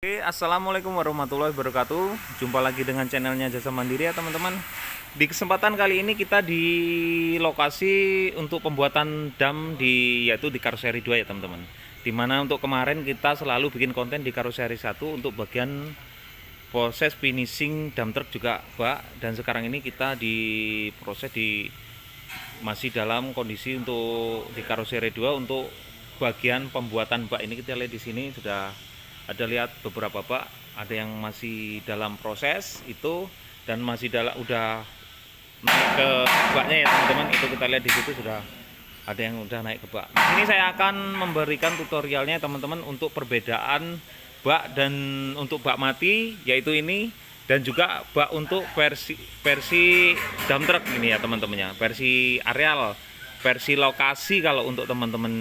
Oke, assalamualaikum warahmatullahi wabarakatuh. Jumpa lagi dengan channelnya Jasa Mandiri ya teman-teman. Di kesempatan kali ini kita di lokasi untuk pembuatan dam yaitu di karoseri 2 ya teman-teman. Dimana untuk kemarin kita selalu bikin konten di karoseri 1 untuk bagian proses finishing dam truk juga bak, dan sekarang ini kita di proses masih dalam kondisi untuk di karoseri 2 untuk bagian pembuatan bak. Ini kita lihat di sini sudah ada lihat beberapa bak, ada yang masih dalam proses itu dan masih udah naik ke baknya ya teman-teman. Itu kita lihat di situ sudah ada yang udah naik ke bak. Ini saya akan memberikan tutorialnya teman-teman untuk perbedaan bak dan untuk bak mati yaitu ini, dan juga bak untuk versi dump truck ini ya teman-temannya, versi areal, versi lokasi kalau untuk teman-teman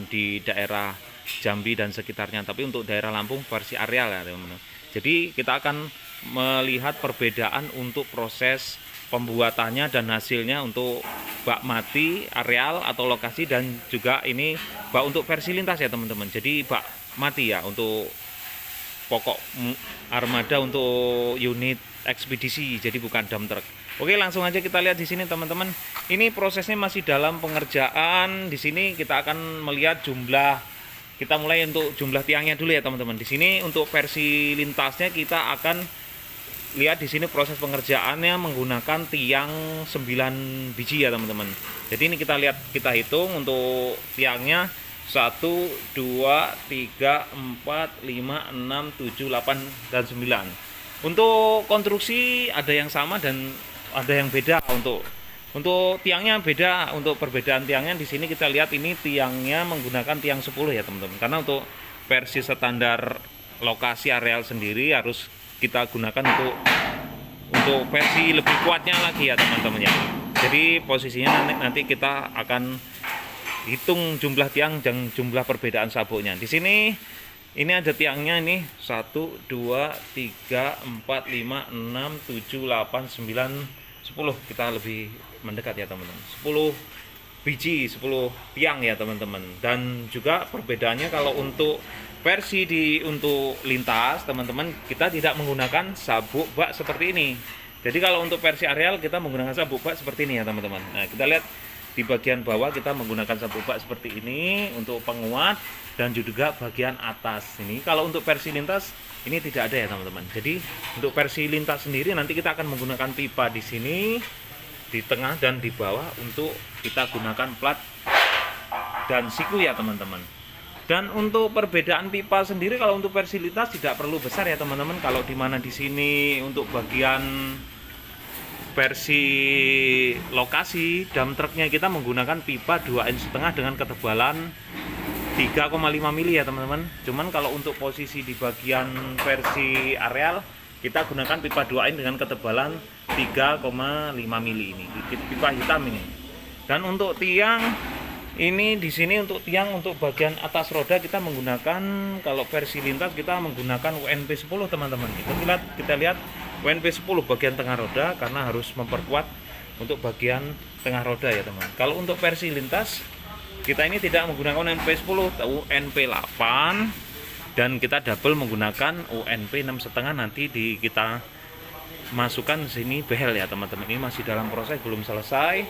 di daerah Jambi dan sekitarnya, tapi untuk daerah Lampung versi areal ya teman-teman. Jadi kita akan melihat perbedaan untuk proses pembuatannya dan hasilnya untuk bak mati areal atau lokasi, dan juga ini bak untuk versi lintas ya teman-teman. Jadi bak mati ya untuk pokok armada untuk unit ekspedisi, jadi bukan dump truck. Oke, langsung aja kita lihat di sini teman-teman. Ini prosesnya masih dalam pengerjaan. Di sini kita akan melihat kita mulai untuk jumlah tiangnya dulu ya teman-teman. Di sini untuk versi lintasnya kita akan lihat di sini proses pengerjaannya menggunakan tiang 9 biji ya teman-teman. Jadi ini kita lihat, kita hitung untuk tiangnya 1, 2, 3, 4, 5, 6, 7, 8, dan 9. Untuk konstruksi ada yang sama dan ada yang beda. Untuk tiangnya beda. Untuk perbedaan tiangnya di sini kita lihat ini tiangnya menggunakan tiang 10 ya teman-teman. Karena untuk versi standar lokasi areal sendiri harus kita gunakan untuk versi lebih kuatnya lagi ya teman-teman ya. Jadi posisinya nanti kita akan hitung jumlah tiang dan jumlah perbedaan sabuknya. Di sini ini ada tiangnya ini 1, 2, 3, 4, 5, 6, 7, 8, 9, 10. Kita lebih mendekat ya teman-teman. 10 biji, 10 tiang ya teman-teman. Dan juga perbedaannya kalau untuk versi untuk lintas teman-teman, kita tidak menggunakan sabuk bak seperti ini. Jadi kalau untuk versi areal kita menggunakan sabuk bak seperti ini ya teman-teman. Nah, kita lihat di bagian bawah kita menggunakan sabuk bak seperti ini untuk penguat, dan juga bagian atas ini. Kalau untuk versi lintas ini tidak ada ya teman-teman. Jadi untuk versi lintas sendiri nanti kita akan menggunakan pipa di sini, di tengah dan di bawah untuk kita gunakan plat dan siku ya teman-teman. Dan untuk perbedaan pipa sendiri kalau untuk versi lintas tidak perlu besar ya teman-teman. Kalau dimana di sini untuk bagian versi lokasi dump truknya kita menggunakan pipa 2,5 inch dengan ketebalan 3,5 mili ya teman-teman. Cuman kalau untuk posisi di bagian versi areal kita gunakan pipa 2 inch dengan ketebalan 3,5 mili ini, pipa hitam ini. Dan untuk tiang ini di sini untuk tiang untuk bagian atas roda kita menggunakan, kalau versi lintas kita menggunakan UNP 10 teman-teman. Kita lihat UNP 10 bagian tengah roda karena harus memperkuat untuk bagian tengah roda ya teman. Kalau untuk versi lintas kita ini tidak menggunakan UNP 10, UNP 8, dan kita double menggunakan UNP 6,5. Nanti kita masukkan sini behel ya teman-teman. Ini masih dalam proses, belum selesai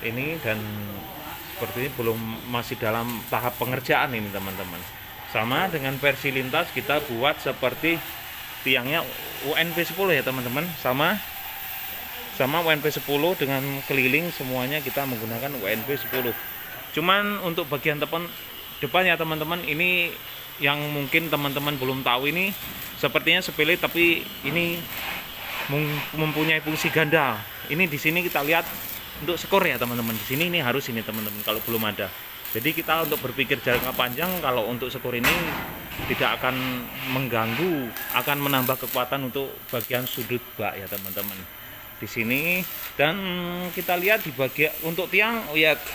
ini, dan seperti ini masih dalam tahap pengerjaan ini teman-teman. Sama dengan versi lintas kita buat seperti tiangnya UNP 10 ya teman-teman, sama UNP 10 dengan keliling semuanya kita menggunakan UNP 10. Cuman untuk bagian depan ya teman-teman, ini yang mungkin teman-teman belum tahu, ini sepertinya sepele tapi ini mempunyai fungsi ganda. Ini di sini kita lihat untuk skor ya teman-teman. Di sini ini harus ini teman-teman kalau belum ada. Jadi kita untuk berpikir jangka panjang, kalau untuk skor ini tidak akan mengganggu, akan menambah kekuatan untuk bagian sudut bak ya teman-teman. Di sini, dan kita lihat di bagian untuk tiang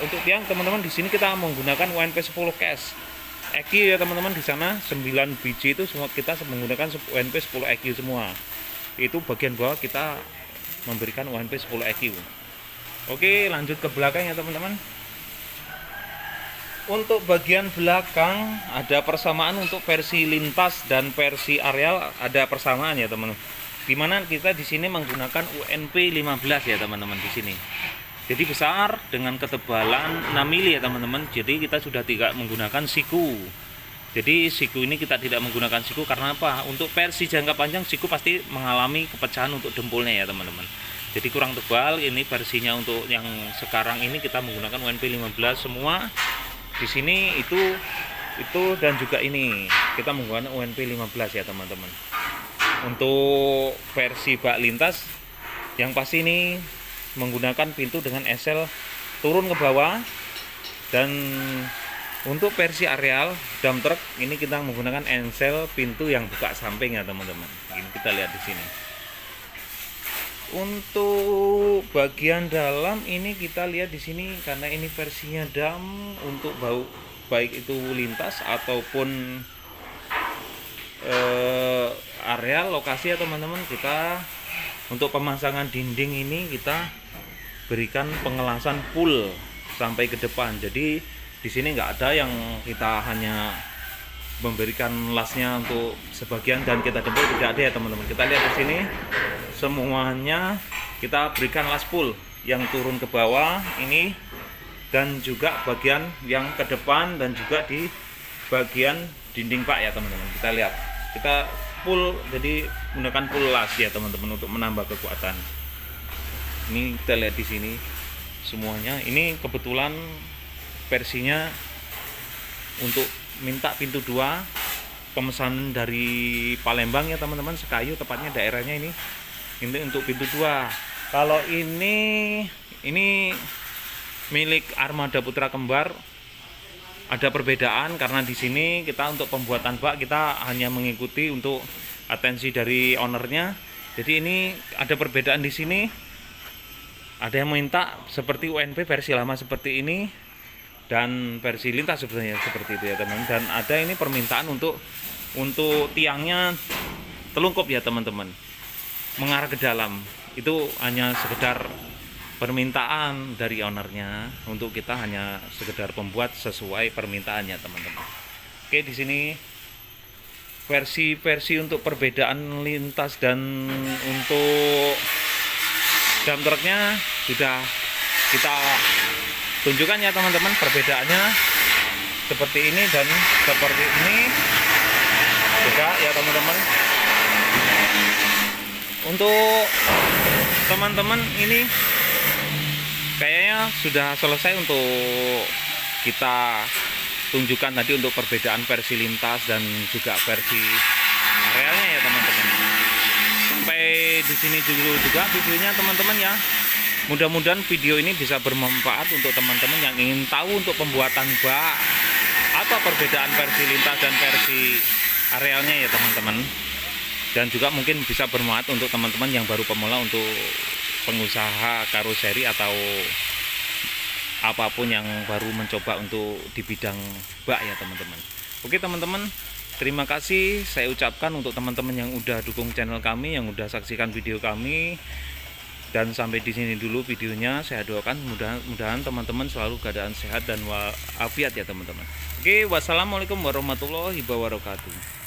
untuk tiang teman-teman, di sini kita menggunakan UNP 10 case EQ ya teman-teman. Di sana 9 biji itu semua kita menggunakan UNP 10 EQ semua. Itu bagian bawah kita memberikan UNP 10 EQ. Oke, lanjut ke belakang ya teman-teman. Untuk bagian belakang ada persamaan, untuk versi lintas dan versi areal ada persamaan ya teman-teman. Dimana kita di sini menggunakan UNP 15 ya teman-teman di sini. Jadi besar dengan ketebalan 6 mili ya teman-teman. Jadi kita sudah tidak menggunakan siku. Jadi siku ini kita tidak menggunakan siku karena apa? Untuk versi jangka panjang siku pasti mengalami kepecahan untuk dempulnya ya teman-teman. Jadi kurang tebal. Ini versinya untuk yang sekarang ini kita menggunakan UNP 15 semua. Di sini itu dan juga ini kita menggunakan UNP 15 ya teman-teman. Untuk versi bak lintas yang pasti ini menggunakan pintu dengan esel turun ke bawah, dan untuk versi areal dump truck ini kita menggunakan esel pintu yang buka samping ya teman-teman. Ini kita lihat di sini. Untuk bagian dalam ini kita lihat di sini karena ini versinya dam, untuk baik itu lintas ataupun areal lokasi ya teman-teman, kita untuk pemasangan dinding ini kita berikan pengelasan full sampai ke depan. Jadi di sini nggak ada yang kita hanya memberikan lasnya untuk sebagian dan kita dempul, tidak ada ya teman-teman. Kita lihat di sini semuanya kita berikan las full yang turun ke bawah ini, dan juga bagian yang ke depan dan juga di bagian dinding pak ya teman-teman. Kita lihat kita full, jadi menggunakan full las ya teman-teman untuk menambah kekuatan. Ini kita lihat di sini semuanya. Ini kebetulan versinya untuk minta pintu 2 pemesanan dari Palembang ya teman-teman, Sekayu tepatnya daerahnya ini untuk pintu 2. Kalau ini milik Armada Putra Kembar. Ada perbedaan karena di sini kita untuk pembuatan bak kita hanya mengikuti untuk atensi dari ownernya. Jadi ini ada perbedaan di sini. Ada yang minta seperti UNP versi lama seperti ini, dan versi lintas sebenarnya seperti itu ya teman-teman. Dan ada ini permintaan untuk tiangnya telungkup ya teman-teman, mengarah ke dalam. Itu hanya sekedar permintaan dari ownernya, untuk kita hanya sekedar pembuat sesuai permintaannya teman-teman. Oke, di sini versi untuk perbedaan lintas dan untuk dump trucknya sudah kita tunjukkan ya teman-teman, perbedaannya seperti ini dan seperti ini juga ya teman-teman. Untuk teman-teman ini kayaknya sudah selesai untuk kita tunjukkan tadi untuk perbedaan versi lintas dan juga versi arealnya ya teman-teman. Sampai di sini dulu juga videonya teman-teman ya. Mudah-mudahan video ini bisa bermanfaat untuk teman-teman yang ingin tahu untuk pembuatan bak, apa perbedaan versi lintas dan versi arealnya ya teman-teman. Dan juga mungkin bisa bermanfaat untuk teman-teman yang baru pemula, untuk pengusaha karoseri atau apapun yang baru mencoba untuk di bidang bak ya teman-teman. Oke teman-teman, terima kasih saya ucapkan untuk teman-teman yang udah dukung channel kami, yang udah saksikan video kami. Dan sampai di sini dulu videonya. Saya doakan mudah-mudahan teman-teman selalu keadaan sehat dan walafiat ya teman-teman. Oke, wassalamualaikum warahmatullahi wabarakatuh.